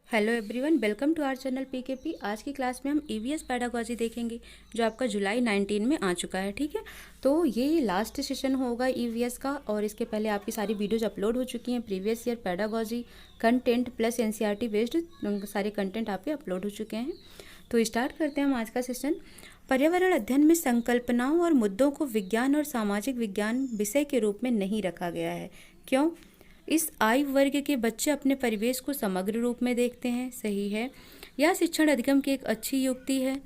Hello everyone, welcome to our channel PKP. आज की class में हम ईवीएस पेडागोजी देखेंगे जो आपका जुलाई 19 में आ चुका है। ठीक है, तो ये लास्ट सेशन होगा ईवीएस का, और इसके पहले आपकी सारी वीडियोज अपलोड हो चुकी हैं। Previous year pedagogy content plus NCERT based सारे कंटेंट आपके अपलोड हो चुके हैं। तो स्टार्ट करते हैं हम आज का सेशन। पर्यावरण अध्ययन में संकल्पनाओं और मुद्दों को विज्ञान और सामाजिक विज्ञान विषय के रूप में नहीं रखा गया है। क्यों? इस आयु वर्ग के बच्चे अपने परिवेश को समग्र रूप में देखते हैं। सही है। यह शिक्षण अधिगम की एक अच्छी युक्ति है।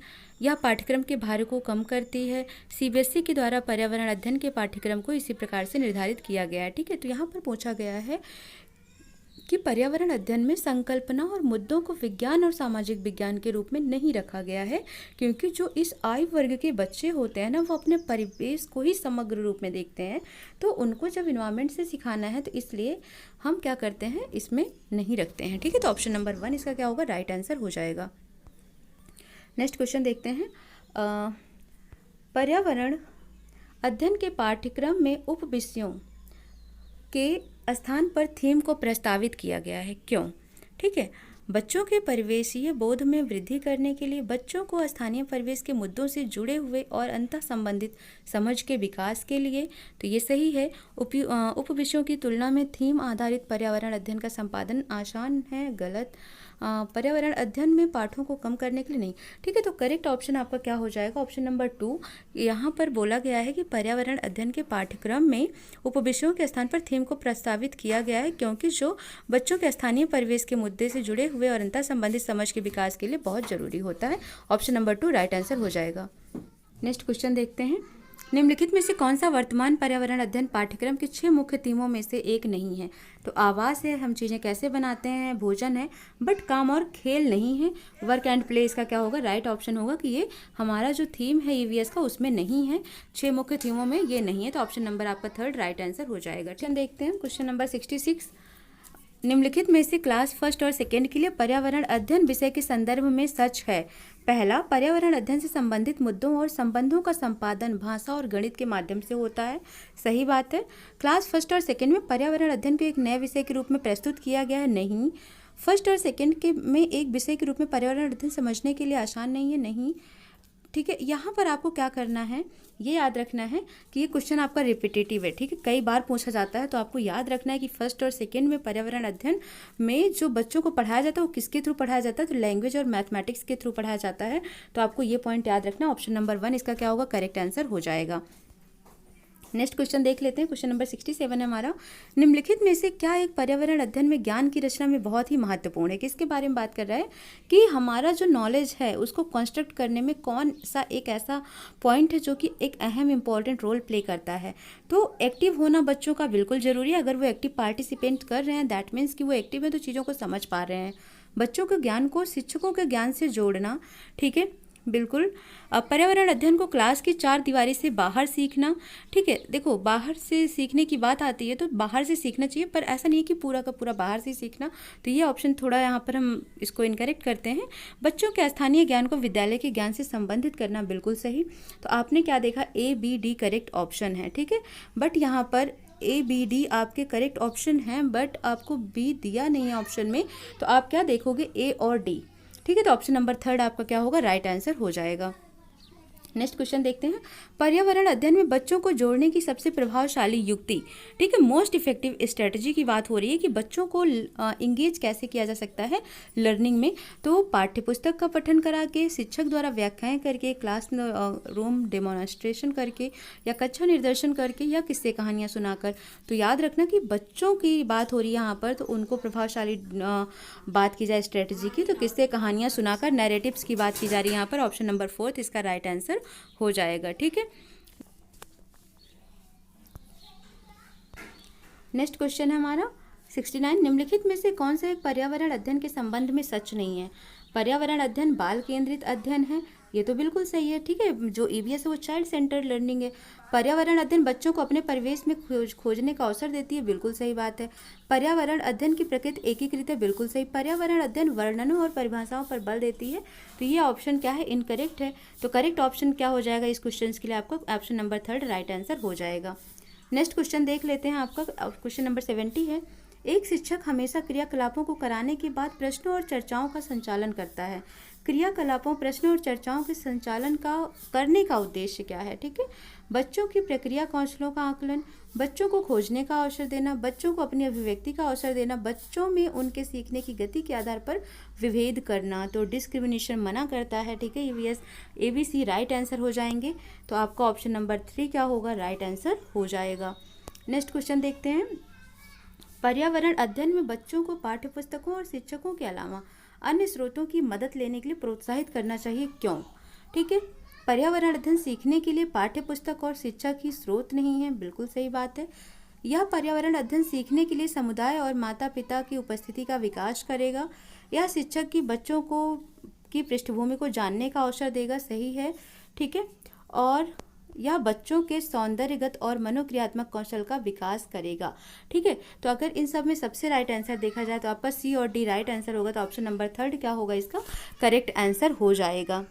यह पाठ्यक्रम के भार को कम करती है। सीबीएसई के द्वारा पर्यावरण अध्ययन के पाठ्यक्रम को इसी प्रकार से निर्धारित किया गया है। ठीक है, तो यहाँ पर पूछा गया है कि पर्यावरण अध्ययन में संकल्पना और मुद्दों को विज्ञान और सामाजिक विज्ञान के रूप में नहीं रखा गया है, क्योंकि जो इस आयु वर्ग के बच्चे होते हैं ना, वो अपने परिवेश को ही समग्र रूप में देखते हैं। तो उनको जब इन्वायरमेंट से सिखाना है तो इसलिए हम क्या करते हैं, इसमें नहीं रखते हैं। ठीक है, तो ऑप्शन नंबर 1 इसका क्या होगा, राइट आंसर हो जाएगा। नेक्स्ट क्वेश्चन देखते हैं। पर्यावरण अध्ययन के पाठ्यक्रम में उप विषयों के स्थान पर थीम को प्रस्तावित किया गया है। क्यों? ठीक है, बच्चों के परिवेशीय बोध में वृद्धि करने के लिए, बच्चों को स्थानीय परिवेश के मुद्दों से जुड़े हुए और अंतः संबंधित समझ के विकास के लिए। तो ये सही है। उप विषयों की तुलना में थीम आधारित पर्यावरण अध्ययन का संपादन आसान है। गलत। पर्यावरण अध्ययन में पाठों को कम करने के लिए नहीं। ठीक है, तो करेक्ट ऑप्शन आपका क्या हो जाएगा, ऑप्शन नंबर 2। यहाँ पर बोला गया है कि पर्यावरण अध्ययन के पाठ्यक्रम में उपविषयों के स्थान पर थीम को प्रस्तावित किया गया है, क्योंकि जो बच्चों के स्थानीय परिवेश के मुद्दे से जुड़े हुए और अंतर संबंधित समझ के विकास के लिए बहुत जरूरी होता है। ऑप्शन नंबर 2 राइट आंसर हो जाएगा। नेक्स्ट क्वेश्चन देखते हैं। निम्नलिखित में से कौन सा वर्तमान पर्यावरण अध्ययन पाठ्यक्रम के 6 मुख्य थीमों में से एक नहीं है? तो आवास है, हम चीज़ें कैसे बनाते हैं, भोजन है, बट काम और खेल नहीं है। वर्क एंड प्ले इसका क्या होगा, राइट ऑप्शन होगा कि ये हमारा जो थीम है ईवीएस का उसमें नहीं है। 6 मुख्य थीमों में ये नहीं है, तो ऑप्शन नंबर आपका 3 राइट आंसर हो जाएगा। क्वेश्चन देखते हैं, क्वेश्चन नंबर 66। निम्नलिखित में से क्लास फर्स्ट और सेकेंड के लिए पर्यावरण अध्ययन विषय के संदर्भ में सच है। पहला, पर्यावरण अध्ययन से संबंधित मुद्दों और संबंधों का संपादन भाषा और गणित के माध्यम से होता है। सही बात है। क्लास फर्स्ट और सेकेंड में पर्यावरण अध्ययन को एक नए विषय के रूप में प्रस्तुत किया गया है। नहीं। फर्स्ट और सेकेंड के में एक विषय के रूप में पर्यावरण अध्ययन समझने के लिए आसान नहीं है। नहीं। ठीक है, यहाँ पर आपको क्या करना है, ये याद रखना है कि ये क्वेश्चन आपका रिपीटेटिव है। ठीक है, कई बार पूछा जाता है, तो आपको याद रखना है कि फर्स्ट और सेकंड में पर्यावरण अध्ययन में जो बच्चों को पढ़ाया जाता है वो किसके थ्रू पढ़ाया जाता है, तो लैंग्वेज और मैथमेटिक्स के थ्रू पढ़ाया जाता है। तो आपको ये पॉइंट याद रखना। ऑप्शन नंबर 1 इसका क्या होगा, करेक्ट आंसर हो जाएगा। नेक्स्ट क्वेश्चन देख लेते हैं। क्वेश्चन नंबर 67 है हमारा। निम्नलिखित में से क्या एक पर्यावरण अध्ययन में ज्ञान की रचना में बहुत ही महत्वपूर्ण है? किसके बारे में बात कर रहा है कि हमारा जो नॉलेज है उसको कंस्ट्रक्ट करने में कौन सा एक ऐसा पॉइंट है जो कि एक अहम इंपॉर्टेंट रोल प्ले करता है? तो एक्टिव होना बच्चों का बिल्कुल ज़रूरी है। अगर वो एक्टिव पार्टिसिपेंट कर रहे हैं दैट मीन्स कि वो एक्टिव है, तो चीज़ों को समझ पा रहे हैं। बच्चों के ज्ञान को शिक्षकों के ज्ञान से जोड़ना, ठीक है, बिल्कुल। पर्यावरण अध्ययन को क्लास की 4 दीवारी से बाहर सीखना। ठीक है, देखो बाहर से सीखने की बात आती है तो बाहर से सीखना चाहिए, पर ऐसा नहीं है कि पूरा का पूरा बाहर से सीखना। तो ये ऑप्शन थोड़ा यहाँ पर हम इसको इनकरेक्ट करते हैं। बच्चों के स्थानीय ज्ञान को विद्यालय के ज्ञान से संबंधित करना, बिल्कुल सही। तो आपने क्या देखा, A, B, D correct option है। ठीक है, बट यहाँ पर A, B, D आपके करेक्ट ऑप्शन हैं, बट आपको B दिया नहीं है ऑप्शन में, तो आप क्या देखोगे, A और D। ठीक है, तो ऑप्शन नंबर 3 आपका क्या होगा, राइट आंसर हो जाएगा। नेक्स्ट क्वेश्चन देखते हैं। पर्यावरण अध्ययन में बच्चों को जोड़ने की सबसे प्रभावशाली युक्ति, ठीक है, मोस्ट इफेक्टिव स्ट्रेटजी की बात हो रही है कि बच्चों को इंगेज कैसे किया जा सकता है लर्निंग में। तो पाठ्यपुस्तक का पठन करा के, शिक्षक द्वारा व्याख्याएं करके, क्लास रूम डेमोन्स्ट्रेशन करके, या कक्षा निर्देशन करके, या किस्से कहानियां सुनाकर। तो याद रखना कि बच्चों की बात हो रही है यहाँ पर, तो उनको प्रभावशाली बात की जाए स्ट्रेटजी की, तो किस्से कहानियां सुनाकर, नैरेटिव्स की बात की जा रही है यहाँ पर। ऑप्शन नंबर 4 इसका राइट आंसर हो जाएगा। ठीक है, नेक्स्ट क्वेश्चन है हमारा 69। निम्नलिखित में से कौन सा एक पर्यावरण अध्ययन के संबंध में सच नहीं है? पर्यावरण अध्ययन बाल केंद्रित अध्ययन है, ये तो बिल्कुल सही है। ठीक है, जो ईवीएस है वो चाइल्ड सेंटर्ड लर्निंग है। पर्यावरण अध्ययन बच्चों को अपने परिवेश में खोजने का अवसर देती है, बिल्कुल सही बात है। पर्यावरण अध्ययन की प्रकृति एकीकृत है, बिल्कुल सही। पर्यावरण अध्ययन वर्णनों और परिभाषाओं पर बल देती है, तो ये ऑप्शन क्या है, इनकरेक्ट है। तो करेक्ट ऑप्शन क्या हो जाएगा इस क्वेश्चन के लिए, आपका ऑप्शन नंबर 3 राइट आंसर हो जाएगा। नेक्स्ट क्वेश्चन देख लेते हैं। आपका क्वेश्चन नंबर 70 है। एक शिक्षक हमेशा क्रियाकलापों को कराने के बाद प्रश्नों और चर्चाओं का संचालन करता है। क्रियाकलापों, प्रश्नों और चर्चाओं के संचालन का करने का उद्देश्य क्या है? ठीक है, बच्चों की प्रक्रिया कौशलों का आकलन, बच्चों को खोजने का अवसर देना, बच्चों को अपनी अभिव्यक्ति का अवसर देना, बच्चों में उनके सीखने की गति के आधार पर विभेद करना। तो डिस्क्रिमिनेशन मना करता है। ठीक है, ईवीएस ABC राइट आंसर हो जाएंगे। तो आपका ऑप्शन नंबर 3 क्या होगा? राइट आंसर हो जाएगा। नेक्स्ट क्वेश्चन देखते हैं। पर्यावरण अध्ययन में बच्चों को पाठ्यपुस्तकों और शिक्षकों के अलावा अन्य स्रोतों की मदद लेने के लिए प्रोत्साहित करना चाहिए, क्यों? ठीक है, पर्यावरण अध्ययन सीखने के लिए पाठ्यपुस्तक और शिक्षा की स्रोत नहीं है, बिल्कुल सही बात है। यह पर्यावरण अध्ययन सीखने के लिए समुदाय और माता पिता की उपस्थिति का विकास करेगा। यह शिक्षक की बच्चों को की पृष्ठभूमि को जानने का अवसर देगा, सही है। ठीक है, और यह बच्चों के सौंदर्यगत और मनोक्रियात्मक कौशल का विकास करेगा। ठीक है, तो अगर इन सब में सबसे राइट आंसर देखा जाए तो आपका C और D राइट आंसर होगा। तो ऑप्शन नंबर 3 क्या होगा? इसका करेक्ट आंसर हो जाएगा।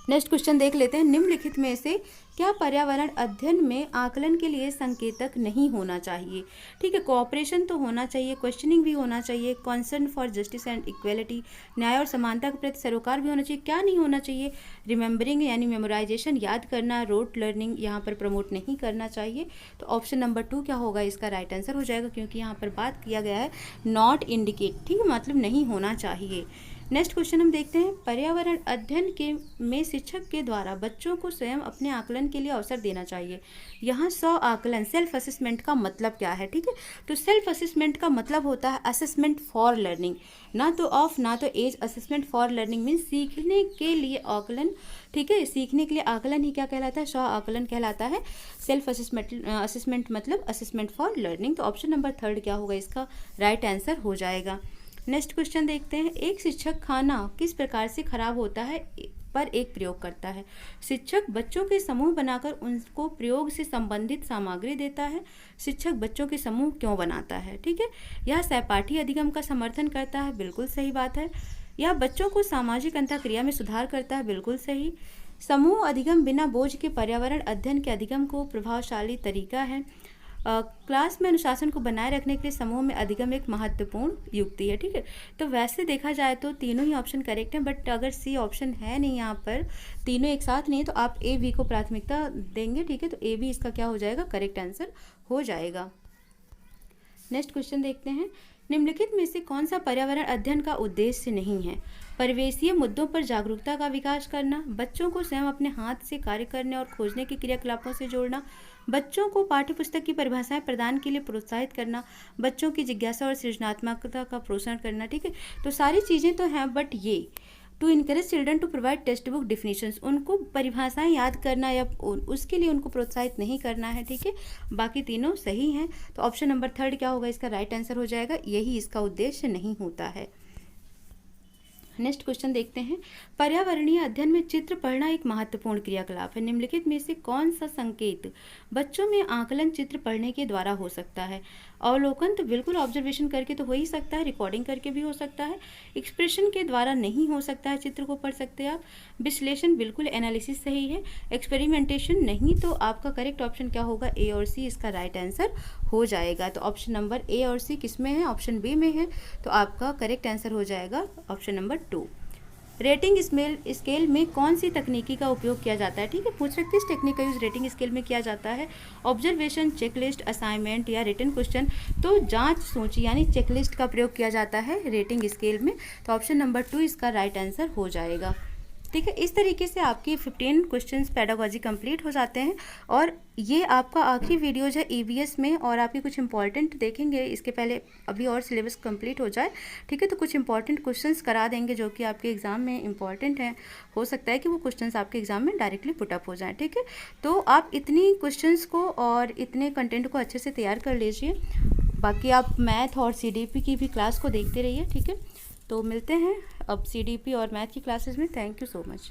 नेक्स्ट क्वेश्चन देख लेते हैं। निम्नलिखित में से क्या पर्यावरण अध्ययन में आकलन के लिए संकेतक नहीं होना चाहिए? ठीक है, कोऑपरेशन तो होना चाहिए, क्वेश्चनिंग भी होना चाहिए, concern for justice and equality, न्याय और समानता के प्रति सरोकार भी होना चाहिए। क्या नहीं होना चाहिए? रिमेंबरिंग यानी मेमोराइजेशन, याद करना, रोट लर्निंग यहाँ पर प्रमोट नहीं करना चाहिए। तो ऑप्शन नंबर 2 क्या होगा? इसका राइट आंसर हो जाएगा, क्योंकि यहाँ पर बात किया गया है नॉट इंडिकेट। ठीक है, मतलब नहीं होना चाहिए। नेक्स्ट क्वेश्चन हम देखते हैं। पर्यावरण अध्ययन के में शिक्षक के द्वारा बच्चों को स्वयं अपने आकलन के लिए अवसर देना चाहिए। यहाँ 100 आकलन, सेल्फ असेसमेंट का मतलब क्या है? ठीक है, तो सेल्फ असेसमेंट का मतलब होता है असेसमेंट फॉर लर्निंग, ना तो ऑफ ना तो as. Assessment for learning means सीखने के लिए आकलन। ठीक है, सीखने के लिए आकलन ही क्या कहलाता है? 100 आकलन कहलाता है। सेल्फ असेसमेंट मतलब असेसमेंट फॉर लर्निंग। तो ऑप्शन नंबर 3 क्या होगा? इसका राइट आंसर हो जाएगा। नेक्स्ट क्वेश्चन देखते हैं। एक शिक्षक खाना किस प्रकार से खराब होता है पर एक प्रयोग करता है। शिक्षक बच्चों के समूह बनाकर उनको प्रयोग से संबंधित सामग्री देता है। शिक्षक बच्चों के समूह क्यों बनाता है? ठीक है, यह सहपाठी अधिगम का समर्थन करता है, बिल्कुल सही बात है। यह बच्चों को सामाजिक अंतःक्रिया में सुधार करता है, बिल्कुल सही। समूह अधिगम बिना बोझ के पर्यावरण अध्ययन के अधिगम को प्रभावशाली तरीका है। क्लास में अनुशासन को बनाए रखने के लिए समूह में अधिगम एक महत्वपूर्ण युक्ति है। ठीक है, तो वैसे देखा जाए तो तीनों ही ऑप्शन करेक्ट हैं, बट अगर C ऑप्शन है नहीं, यहाँ पर तीनों एक साथ नहीं है, तो आप A B को प्राथमिकता देंगे। ठीक है, तो A B इसका क्या हो जाएगा? करेक्ट आंसर हो जाएगा। नेक्स्ट क्वेश्चन देखते हैं। निम्नलिखित में से कौन सा पर्यावरण अध्ययन का उद्देश्य नहीं है? परिवेशीय मुद्दों पर जागरूकता का विकास करना, बच्चों को स्वयं अपने हाथ से कार्य करने और खोजने के क्रियाकलापों से जोड़ना, बच्चों को पाठ्यपुस्तक की परिभाषाएं प्रदान के लिए प्रोत्साहित करना, बच्चों की जिज्ञासा और सृजनात्मकता का प्रोत्साहन करना। ठीक है, तो सारी चीज़ें तो हैं, बट ये to encourage children to provide text book definitions, उनको परिभाषाएं याद करना या उसके लिए उनको प्रोत्साहित नहीं करना है। ठीक है, बाकी तीनों सही हैं। तो ऑप्शन नंबर 3 क्या होगा? इसका राइट आंसर हो जाएगा, यही इसका उद्देश्य नहीं होता है। नेक्स्ट क्वेश्चन देखते हैं। पर्यावरणीय अध्ययन में चित्र पढ़ना एक महत्वपूर्ण क्रियाकलाप है। निम्नलिखित में से कौन सा संकेत बच्चों में आकलन चित्र पढ़ने के द्वारा हो सकता है? अवलोकन तो बिल्कुल ऑब्जर्वेशन करके तो हो ही सकता है, रिकॉर्डिंग करके भी हो सकता है, एक्सप्रेशन के द्वारा नहीं हो सकता है, चित्र को पढ़ सकते हैं आप, विश्लेषण बिल्कुल, एनालिसिस सही है, एक्सपेरिमेंटेशन नहीं। तो आपका करेक्ट ऑप्शन क्या होगा? A और C इसका राइट आंसर हो जाएगा। तो ऑप्शन नंबर A और C किस में है? ऑप्शन B में है। तो आपका करेक्ट आंसर हो जाएगा ऑप्शन नंबर 2। रेटिंग स्केल में कौन सी तकनीकी का उपयोग किया जाता है? ठीक है, पूछ रहे किस टेक्निक का यूज रेटिंग स्केल में किया जाता है? ऑब्जर्वेशन, चेकलिस्ट, असाइनमेंट या रिटन क्वेश्चन? तो जांच सूची यानी चेकलिस्ट का प्रयोग किया जाता है रेटिंग स्केल में। तो ऑप्शन नंबर 2 इसका राइट आंसर हो जाएगा। ठीक है, इस तरीके से आपकी 15 क्वेश्चंस पेडागोजी कंप्लीट हो जाते हैं और ये आपका आखिरी वीडियोज है EVS में, और आपके कुछ इंपॉर्टेंट देखेंगे इसके पहले, अभी और सिलेबस कंप्लीट हो जाए। ठीक है, तो कुछ इंपॉर्टेंट क्वेश्चंस करा देंगे जो कि आपके एग्ज़ाम में इंपॉर्टेंट हैं। हो सकता है कि वो क्वेश्चंस आपके एग्ज़ाम में डायरेक्टली पुटअप हो जाएँ। ठीक है, तो आप इतनी क्वेश्चंस को और इतने कंटेंट को अच्छे से तैयार कर लीजिए। बाकी आप मैथ और CDP की भी क्लास को देखते रहिए। ठीक है, तो मिलते हैं अब CDP और मैथ की क्लासेस में। Thank you so much.